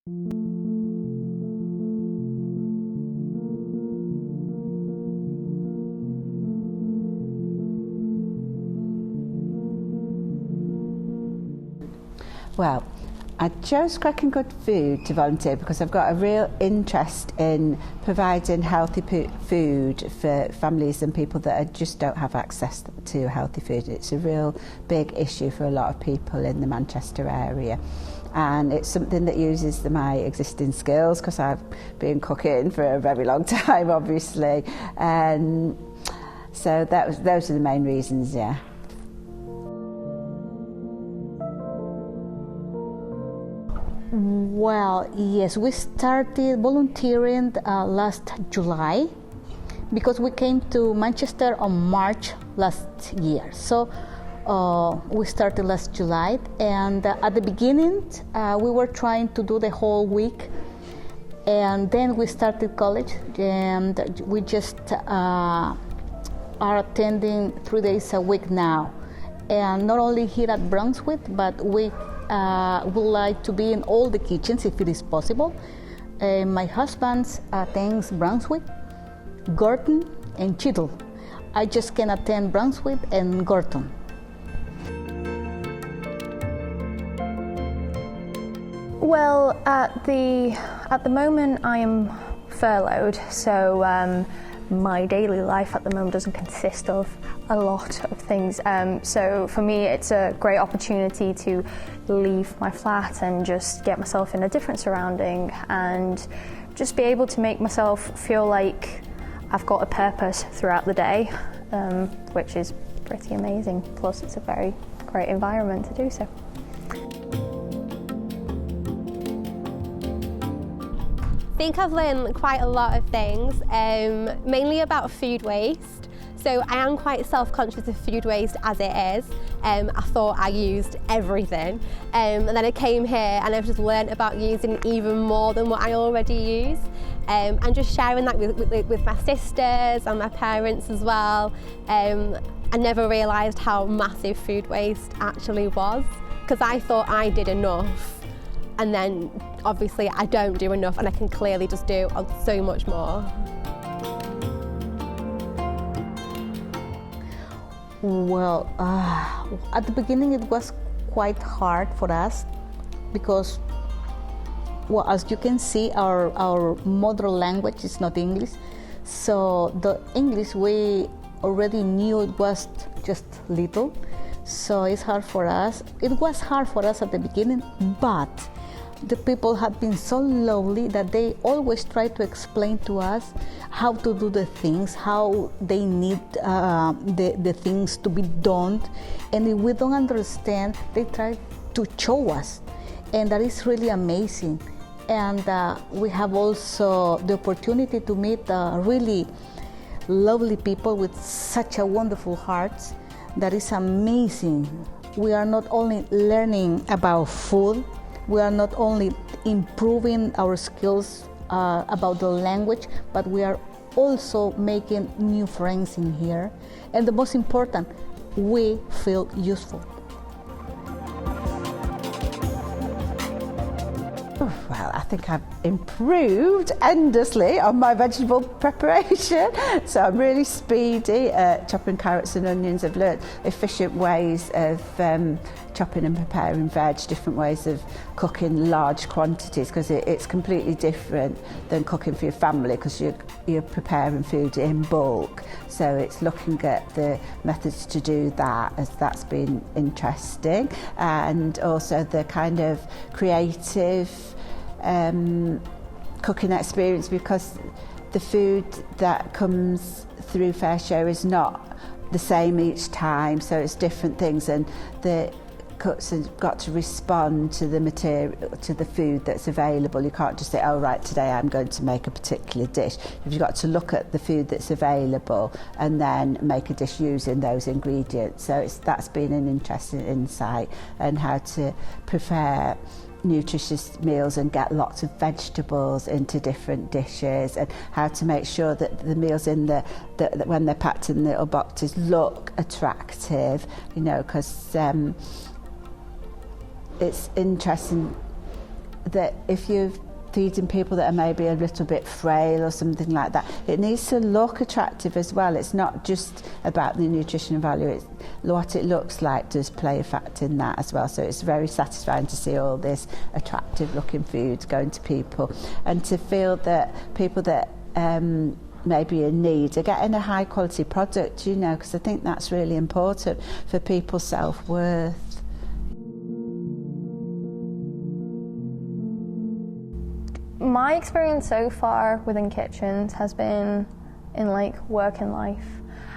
Well, I chose Cracking Good Food to volunteer because I've got a real interest in providing healthy food for families and people that just don't have access to healthy food. It's a real big issue for a lot of people in the Manchester area. And it's something that uses my existing skills because I've been cooking for a very long time, obviously. And so those are the main reasons, yeah. Well, yes, we started volunteering last July because we came to Manchester on March last year. So we started last July, and at the beginning we were trying to do the whole week, and then we started college, and we just are attending 3 days a week now, and not only here at Brunswick, but we would like to be in all the kitchens if it is possible. My husband attends Brunswick, Gorton, and Cheadle. I just can attend Brunswick and Gorton. Well, at the moment I am furloughed, so my daily life at the moment doesn't consist of a lot of things. So for me, it's a great opportunity to leave my flat and just get myself in a different surrounding and just be able to make myself feel like I've got a purpose throughout the day, which is pretty amazing. Plus, it's a very great environment to do so. I think I've learned quite a lot of things, mainly about food waste. So I am quite self-conscious of food waste as it is. I thought I used everything, and then I came here and I've just learned about using even more than what I already use, and just sharing that with my sisters and my parents as well. I never realised how massive food waste actually was, because I thought I did enough. And then obviously I don't do enough, and I can clearly just do so much more. Well, at the beginning it was quite hard for us because, well, as you can see, our mother language is not English. So the English we already knew it was just little. So it's hard for us. It was hard for us at the beginning, but the people have been so lovely that they always try to explain to us how to do the things, how they need the things to be done. And if we don't understand, they try to show us. And that is really amazing. And we have also the opportunity to meet really lovely people with such a wonderful hearts. That is amazing. We are not only learning about food, we are not only improving our skills about the language, but we are also making new friends in here. And the most important, we feel useful. Well, I think I've improved endlessly on my vegetable preparation. So I'm really speedy at chopping carrots and onions. I've learnt efficient ways of chopping and preparing veg, different ways of cooking large quantities, because it's completely different than cooking for your family, because you're preparing food in bulk. So it's looking at the methods to do that, as that's been interesting, and also the kind of creative cooking experience, because the food that comes through Fair Share is not the same each time, so it's different things, and the cooks have got to respond to the material, to the food that's available. You can't just say, oh right, today I'm going to make a particular dish. You've got to look at the food that's available and then make a dish using those ingredients. So that's been an interesting insight, and how to prepare nutritious meals and get lots of vegetables into different dishes, and how to make sure that the meals in that when they're packed in little boxes look attractive, you know, because it's interesting that if you're feeding people that are maybe a little bit frail or something like that, it needs to look attractive as well. It's not just about the nutritional value, it's what it looks like does play a factor in that as well. So it's very satisfying to see all this attractive looking food going to people, and to feel that people that maybe in need are getting a high quality product, you know, because I think that's really important for people's self-worth. My experience so far within kitchens has been in like work and life,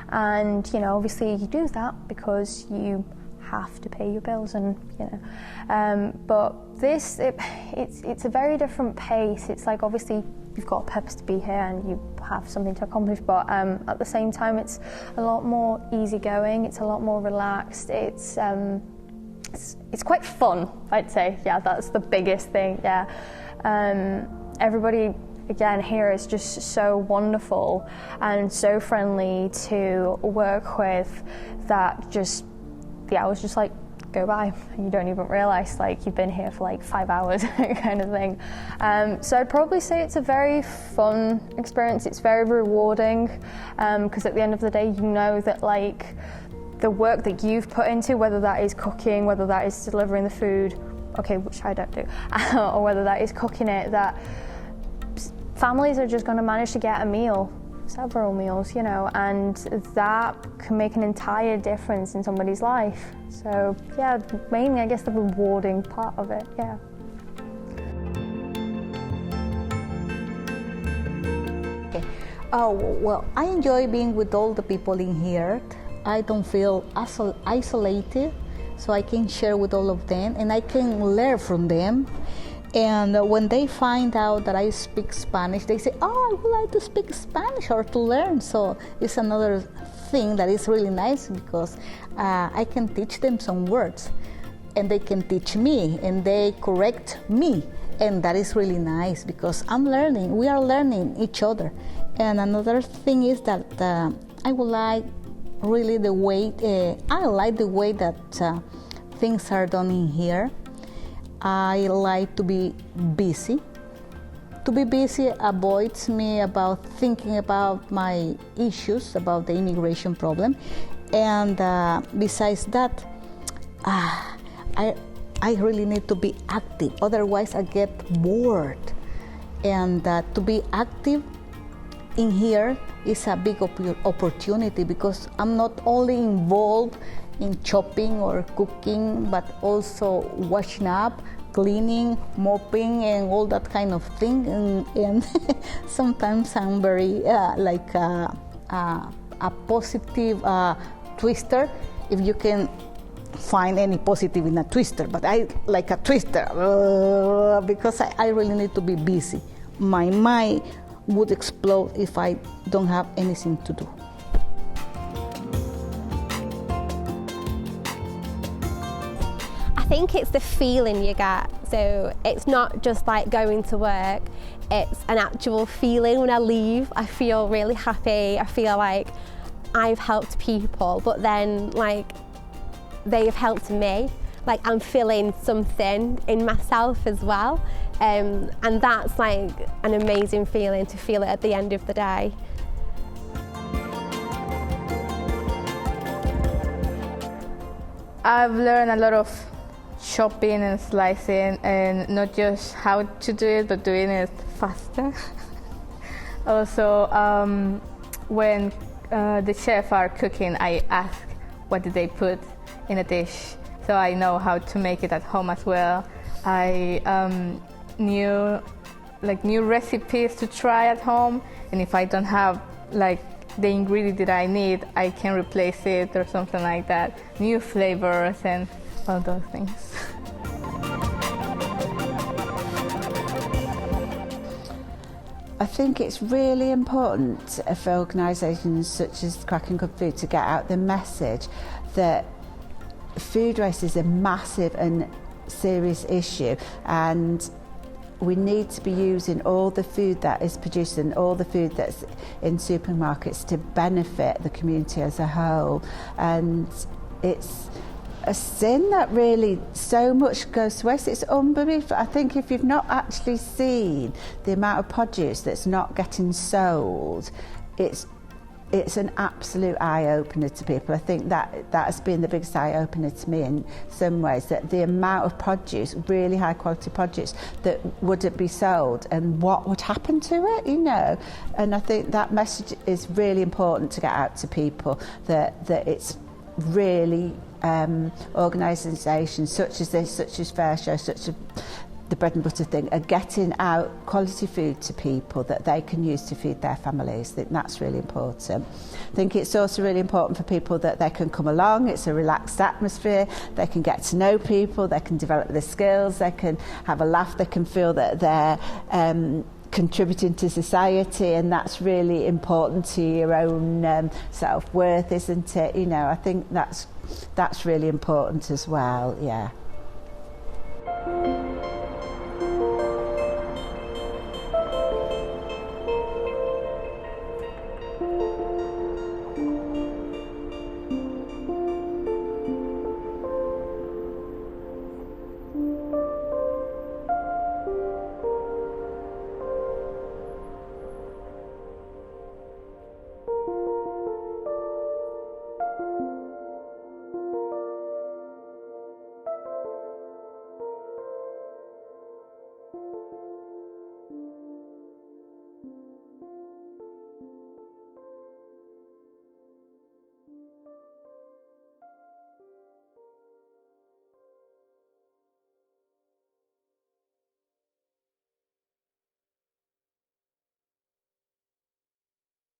and you know, obviously you do that because you have to pay your bills, and you know, but this it's a very different pace. It's like obviously you've got a purpose to be here and you have something to accomplish, but at the same time it's a lot more easygoing. It's a lot more relaxed. It's quite fun, I'd say. Yeah, that's the biggest thing. Yeah. Everybody again here is just so wonderful and so friendly to work with, that just the hours just like go by and you don't even realize like you've been here for like 5 hours kind of thing. So I'd probably say it's a very fun experience. It's very rewarding, because at the end of the day you know that like the work that you've put into, whether that is cooking, whether that is delivering the food, okay, which I don't do, or whether that is cooking it, that families are just going to manage to get a meal, several meals, you know, and that can make an entire difference in somebody's life. So yeah, mainly I guess the rewarding part of it, yeah. Okay. Oh, well, I enjoy being with all the people in here. I don't feel isolated, so I can share with all of them and I can learn from them. And when they find out that I speak Spanish, they say, oh, I would like to speak Spanish or to learn. So it's another thing that is really nice, because I can teach them some words and they can teach me and they correct me. And that is really nice because I'm learning, we are learning each other. And another thing is that I would like really the way, I like the way that things are done in here. I like to be busy. To be busy avoids me about thinking about my issues, about the immigration problem. And besides that, I really need to be active. Otherwise, I get bored. And to be active in here is a big opportunity, because I'm not only involved in chopping or cooking, but also washing up, cleaning, mopping, and all that kind of thing. And sometimes I'm very like a positive twister, if you can find any positive in a twister. But I like a twister because I really need to be busy. My mind would explode if I don't have anything to do. I think it's the feeling you get. So it's not just like going to work, it's an actual feeling. When I leave, I feel really happy. I feel like I've helped people, but then like they've helped me. Like I'm feeling something in myself as well. And that's like an amazing feeling, to feel it at the end of the day. I've learned a lot of chopping and slicing, and not just how to do it, but doing it faster. Also, when the chefs are cooking, I ask what did they put in a dish, so I know how to make it at home as well. I new recipes to try at home, and if I don't have like the ingredient that I need, I can replace it or something like that. New flavors and all those things. I think it's really important for organisations such as Cracking Good Food to get out the message that food waste is a massive and serious issue, and we need to be using all the food that is produced and all the food that's in supermarkets to benefit the community as a whole. And it's a sin that really so much goes to waste. It's unbelievable. I think if you've not actually seen the amount of produce that's not getting sold, it's an absolute eye-opener to people. I think that has been the biggest eye-opener to me in some ways, that the amount of produce, really high-quality produce, that wouldn't be sold and what would happen to it, you know. And I think that message is really important to get out to people, that it's really organisations such as this, such as Fair Show, such as the bread and butter thing, are getting out quality food to people that they can use to feed their families. I think that's really important. I think it's also really important for people that they can come along, it's a relaxed atmosphere, they can get to know people, they can develop their skills, they can have a laugh, they can feel that they're contributing to society, and that's really important to your own self-worth, isn't it? You know, I think that's really important as well, yeah.